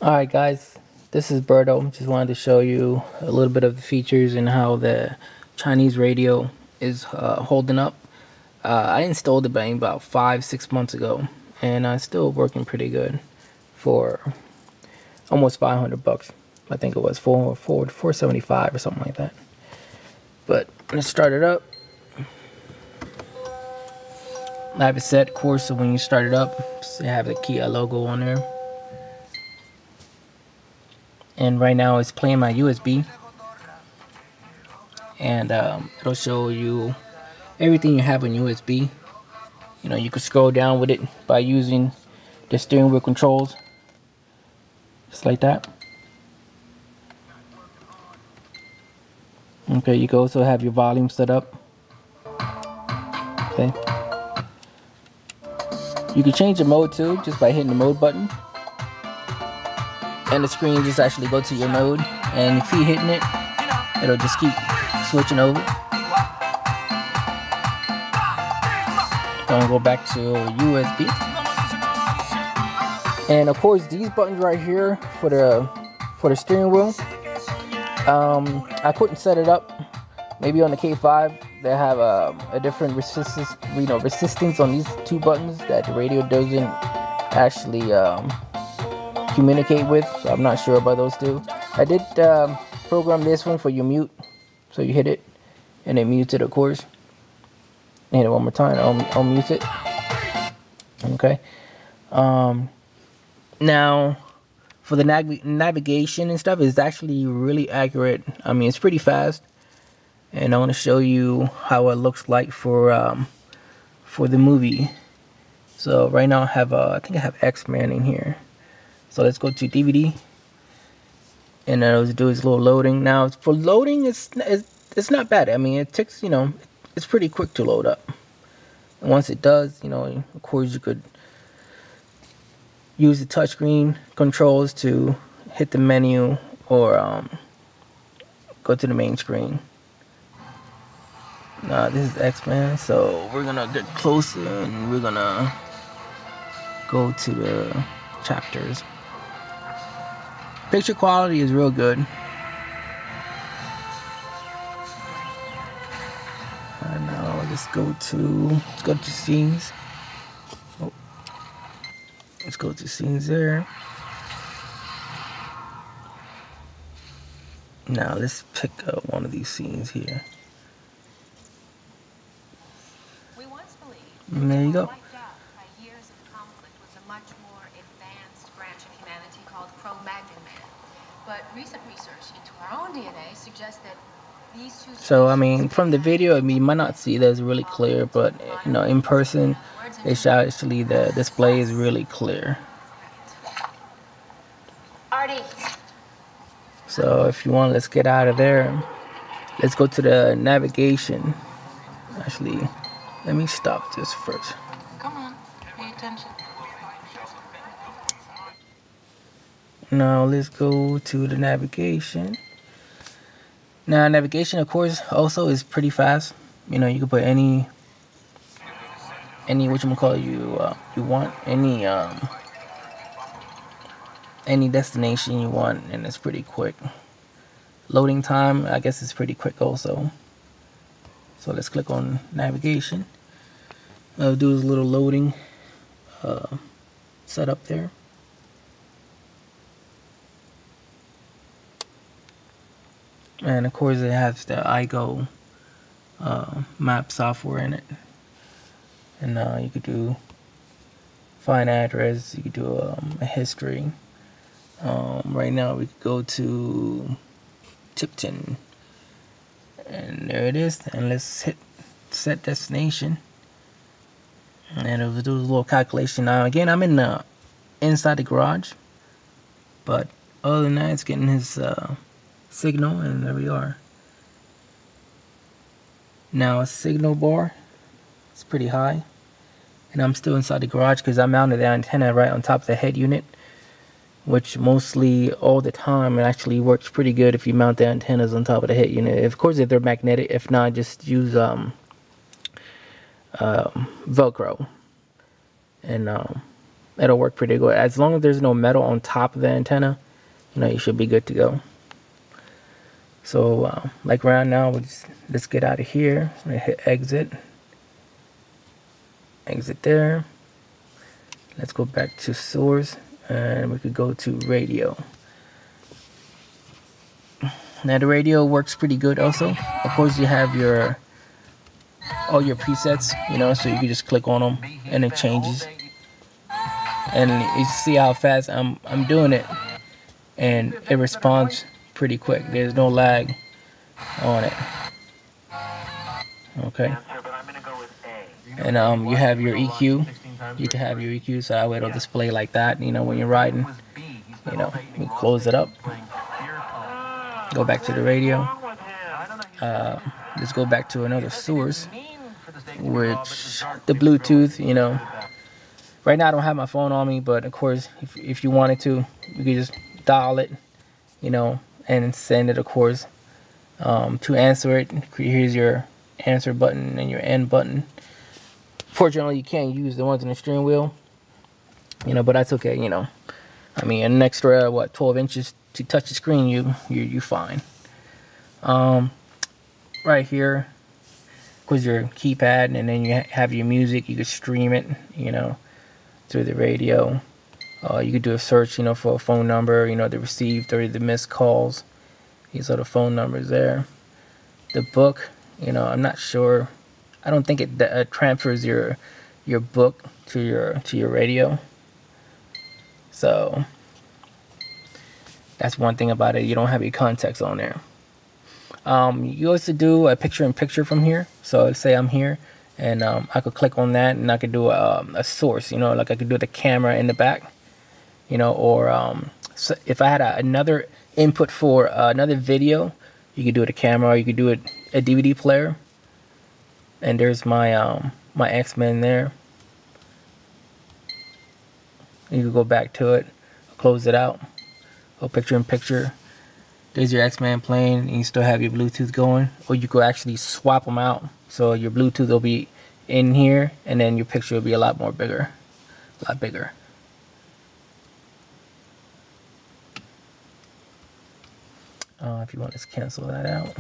Alright guys, this is Berto. Just wanted to show you a little bit of the features and how the Chinese radio is holding up. I installed it about 5-6 months ago, and it's still working pretty good for almost $500. I think it was 475 or something like that. But let's start it up. I have it set, of course, so when you start it up, you have the Kia logo on there. And right now it's playing my USB, and it'll show you everything you have on USB. You know, you can scroll down with it by using the steering wheel controls, just like that. Okay, you can also have your volume set up. Okay, you can change the mode too just by hitting the mode button, and the screen just actually go to your mode, and if you keep hitting it, it'll just keep switching over. Gonna go back to USB, and of course these buttons right here for the steering wheel, I couldn't set it up. Maybe on the K5 they have a different resistance on these two buttons that the radio doesn't actually communicate with, so I'm not sure about those two. I did program this one for your mute, so you hit it and it mutes it, of course. Hit it one more time, I'll mute it. Okay. Now for the navigation and stuff, it's actually really accurate. I mean, it's pretty fast, and I want to show you how it looks like for the movie. So right now I have I think I have X-Men in here. So let's go to DVD, and it'll do its little loading. Now for loading, it's not bad. I mean, it takes, you know, it's pretty quick to load up. And once it does, you know, of course you could use the touchscreen controls to hit the menu or go to the main screen. Now this is X-Men, so we're gonna get closer and we're gonna go to the chapters. Picture quality is real good. And now let's go to scenes. Oh, let's go to scenes there. Now let's pick up one of these scenes here. And there you go. But recent research into our own DNA suggests that these two. So I mean, from the video, I mean, you might not see that it's really clear, but you know, in person, it's actually the display is really clear. So if you want, let's get out of there. Let's go to the navigation. Actually, let me stop this first. Come on, pay attention. Now let's go to the navigation. Now navigation, of course, also is pretty fast. You know, you can put any whatchamacallit you want, any destination you want, and it's pretty quick. Loading time, I guess, is pretty quick also. So let's click on navigation. I'll do a little loading setup there. And of course it has the iGo map software in it. And you could do find address, you could do a history. Right now we could go to Tipton. And there it is. And let's hit set destination. And it'll do a little calculation. Now again, I'm in inside the garage. But other than that, it's getting his signal, and there we are. Now a signal bar, it's pretty high, and I'm still inside the garage because I mounted the antenna right on top of the head unit, which mostly all the time it actually works pretty good if you mount the antennas on top of the head unit. Of course, if they're magnetic. If not, just use Velcro. And it'll work pretty good. As long as there's no metal on top of the antenna, you should be good to go. So like right now, let's get out of here. I'm gonna hit exit there. Let's go back to source, and we could go to radio. Now the radio works pretty good also. Of course, you have all your presets, so you can just click on them and it changes. And you see how fast I'm doing it, and it responds pretty quick. There's no lag on it. Okay. And you have your EQ. You can have your EQ, so that way it'll display like that. When you're riding, you close it up. Go back to the radio. Let's go back to another source, which the Bluetooth. Right now I don't have my phone on me, but of course, if you wanted to, you could just dial it, and send it, of course. To answer it, here's your answer button and your end button. Fortunately, you can't use the ones on the steering wheel, but that's okay. I mean, an extra 12 inches to touch the screen, you fine. Right here, of course, your keypad, and then you have your music. You could stream it, through the radio. You could do a search, for a phone number, the received or the missed calls. These are the phone numbers there. The book, I'm not sure. I don't think it transfers your book to your radio. So that's one thing about it. You don't have your context on there. You also do a picture-in-picture from here. So let's say I'm here, and I could click on that, and I could do a source. Like I could do the camera in the back. Or so if I had another input for another video, you could do it a camera, or you could do it a DVD player. And there's my my X-Men there. You can go back to it, close it out, go picture-in-picture. There's your X-Men playing, and you still have your Bluetooth going. Or you could actually swap them out, so your Bluetooth will be in here, and then your picture will be a lot bigger. If you want to cancel that out.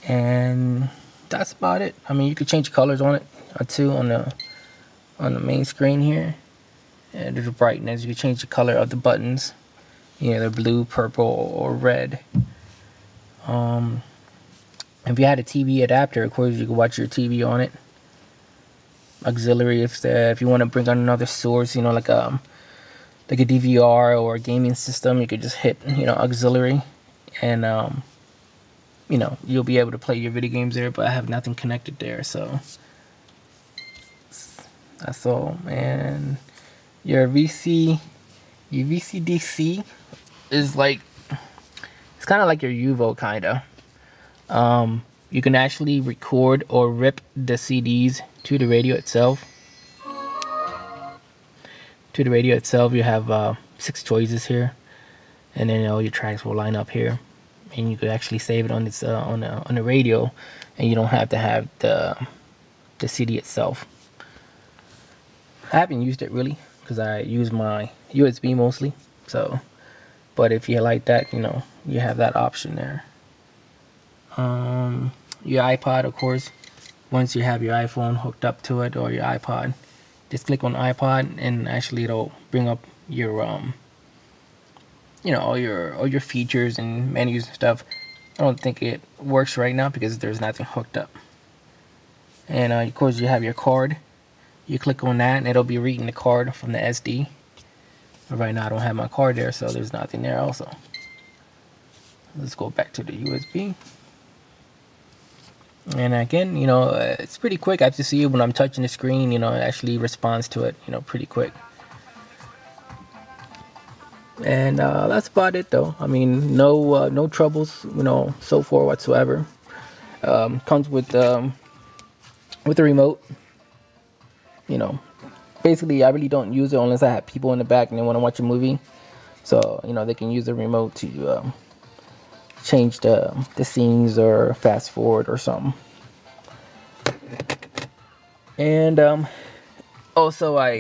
And that's about it. I mean, you could change colors on it too on the main screen here. And there's a brightness. You can change the color of the buttons. They're blue, purple, or red. If you had a TV adapter, of course, you could watch your TV on it. Auxiliary, if you want to bring on another source, like a DVR or a gaming system, you could just hit auxiliary, and you'll be able to play your video games there. But I have nothing connected there, so that's all. And your VCDC is like, it's kind of like your UVO kinda. You can actually record or rip the CDs to the radio itself. You have 6 choices here, and then all your tracks will line up here, and you could actually save it on this on the radio, and you don't have to have the CD itself. I haven't used it really because I use my USB mostly. So, but if you like that, you have that option there. Your iPod, of course, once you have your iPhone hooked up to it, or your iPod, just click on iPod, and actually it'll bring up your all your features and menus and stuff. I don't think it works right now because there's nothing hooked up. And of course, you have your card. You click on that, and it'll be reading the card from the SD. But right now I don't have my card there, so there's nothing there also. Let's go back to the USB. And again, it's pretty quick. I have to see when I'm touching the screen, it actually responds to it, pretty quick. And that's about it, though. I mean, no troubles, so far whatsoever. Comes with the remote. Basically, I really don't use it unless I have people in the back and they want to watch a movie. So, they can use the remote to change the scenes or fast forward or something. And also I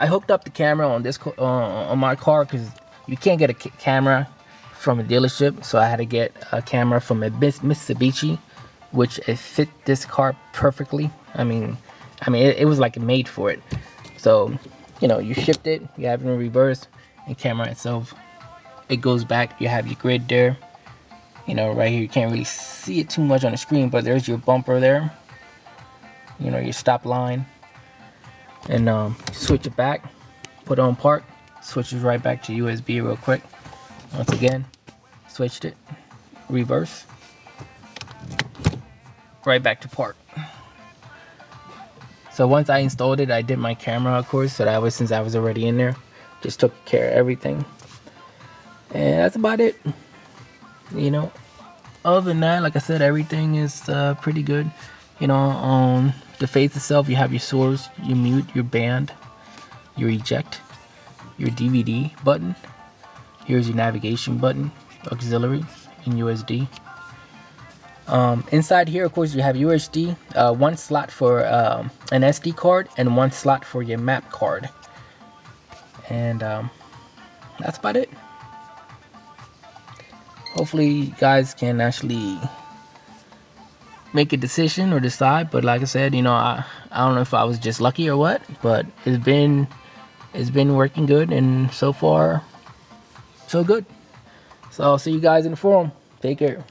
hooked up the camera on this on my car, because you can't get a camera from a dealership, so I had to get a camera from a Mitsubishi, which it fit this car perfectly. I mean it was like made for it. So you know, you shift it, you have it in reverse, and camera itself, it goes back. You have your grid there. You know, right here you can't really see it too much on the screen, but there's your bumper there. You know, your stop line. And switch it back, put it on park, switches right back to USB real quick. Once again, switched it, reverse, right back to park. So once I installed it, I did my camera, of course, so that was, since I was already in there, just took care of everything. And that's about it. You know, other than that, like I said, everything is pretty good. You know, on the face itself, you have your source, your mute, your band, your eject, your DVD button. Here's your navigation button, auxiliary, and USD. Inside here, of course, you have USD, one slot for an SD card, and one slot for your map card. And that's about it. Hopefully you guys can actually make a decision or decide. But like I said, you know, I don't know if I was just lucky or what, but it's been working good, and so far so good. So I'll see you guys in the forum. Take care.